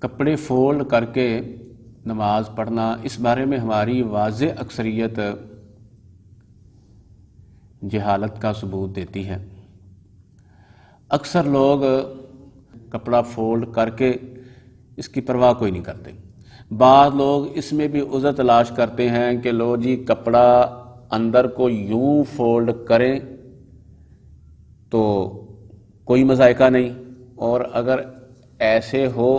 کپڑے فولڈ کر کے نماز پڑھنا، اس بارے میں ہماری واضح اکثریت جہالت کا ثبوت دیتی ہے۔ اکثر لوگ کپڑا فولڈ کر کے اس کی پرواہ کوئی نہیں کرتے۔ بعض لوگ اس میں بھی عذر تلاش کرتے ہیں کہ لو جی کپڑا اندر کو یوں فولڈ کریں تو کوئی مذائقہ نہیں، اور اگر ایسے ہو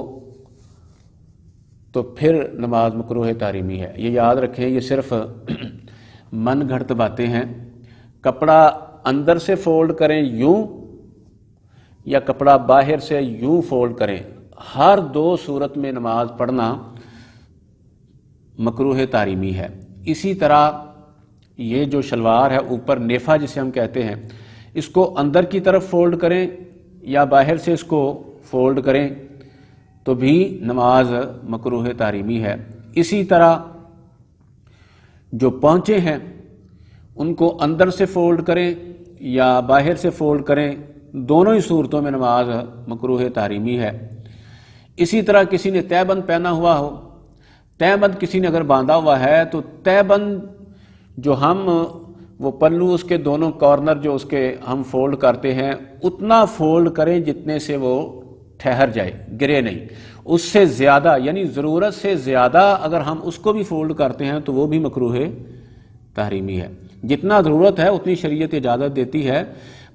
تو پھر نماز مکروہ تحریمی ہے۔ یہ یاد رکھیں، یہ صرف من گھڑت باتیں ہیں۔ کپڑا اندر سے فولڈ کریں یوں یا کپڑا باہر سے یوں فولڈ کریں، ہر دو صورت میں نماز پڑھنا مکروہ تحریمی ہے۔ اسی طرح یہ جو شلوار ہے اوپر نیفا جسے ہم کہتے ہیں، اس کو اندر کی طرف فولڈ کریں یا باہر سے اس کو فولڈ کریں تو بھی نماز مکروہ تحریمی ہے۔ اسی طرح جو پونچے ہیں ان کو اندر سے فولڈ کریں یا باہر سے فولڈ کریں، دونوں ہی صورتوں میں نماز مکروہ تحریمی ہے۔ اسی طرح کسی نے تہہ بند پہنا ہوا ہو، تہہ بند کسی نے اگر باندھا ہوا ہے تو تہہ بند جو ہم وہ پلو اس کے دونوں کارنر جو اس کے ہم فولڈ کرتے ہیں اتنا فولڈ کریں جتنے سے وہ ٹھہر جائے، گرے نہیں۔ اس سے زیادہ یعنی ضرورت سے زیادہ اگر ہم اس کو بھی فولڈ کرتے ہیں تو وہ بھی مکروہ تحریمی ہے۔ جتنا ضرورت ہے اتنی شریعت اجازت دیتی ہے،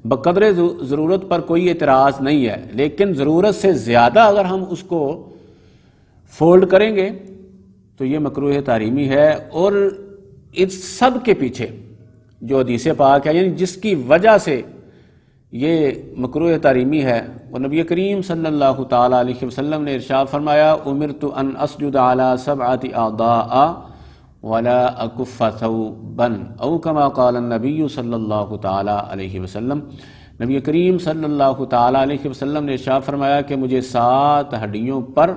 بقدر ضرورت پر کوئی اعتراض نہیں ہے، لیکن ضرورت سے زیادہ اگر ہم اس کو فولڈ کریں گے تو یہ مکروہ تحریمی ہے۔ اور اس سب کے پیچھے جو حدیث پاک ہے، یعنی جس کی وجہ سے یہ مکروہ تحریمی ہے، وہ نبی کریم صلی اللہ تعالی علیہ وسلم نے ارشاد فرمایا امرت ان اسجد علی سبعۃ اعضاء ولا اکف ثوبا او کما قال النبی صلی اللہ تعالی علیہ وسلم۔ نبی کریم صلی اللہ تعالی علیہ وسلم نے ارشاد فرمایا کہ مجھے 7 ہڈیوں پر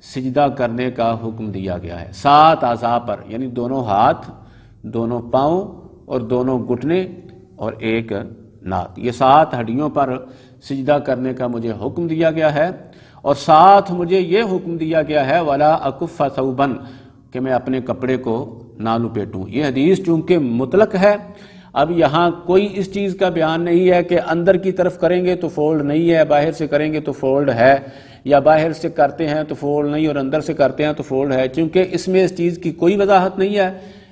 سجدہ کرنے کا حکم دیا گیا ہے، 7 اعضاء پر، یعنی دونوں ہاتھ، دونوں پاؤں اور دونوں گھٹنے اور ایک ناک، یہ 7 ہڈیوں پر سجدہ کرنے کا مجھے حکم دیا گیا ہے، اور ساتھ مجھے یہ حکم دیا گیا ہے ولا اکف ثوبا، کہ میں اپنے کپڑے کو نہ لپیٹوں۔ یہ حدیث چونکہ مطلق ہے، اب یہاں کوئی اس چیز کا بیان نہیں ہے کہ اندر کی طرف کریں گے تو فولڈ نہیں ہے، باہر سے کریں گے تو فولڈ ہے، یا باہر سے کرتے ہیں تو فولڈ نہیں اور اندر سے کرتے ہیں تو فولڈ ہے، چونکہ اس میں اس چیز کی کوئی وضاحت نہیں ہے،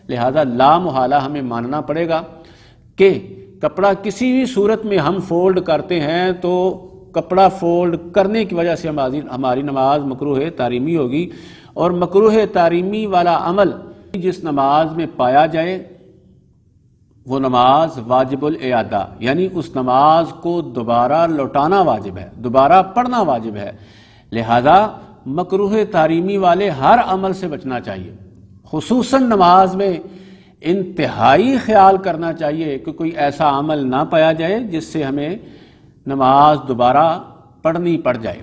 لہذا لا محالہ ہمیں ماننا پڑے گا کہ کپڑا کسی بھی صورت میں ہم فولڈ کرتے ہیں تو کپڑا فولڈ کرنے کی وجہ سے ہماری نماز مکروہ تحریمی ہوگی، اور مکروہ تحریمی والا عمل جس نماز میں پایا جائے وہ نماز واجب الاعادہ، یعنی اس نماز کو دوبارہ لوٹانا واجب ہے، دوبارہ پڑھنا واجب ہے، لہذا مکروہ تحریمی والے ہر عمل سے بچنا چاہیے۔ خصوصاً نماز میں انتہائی خیال کرنا چاہیے کہ کوئی ایسا عمل نہ پایا جائے جس سے ہمیں نماز دوبارہ پڑھنی پڑ جائے۔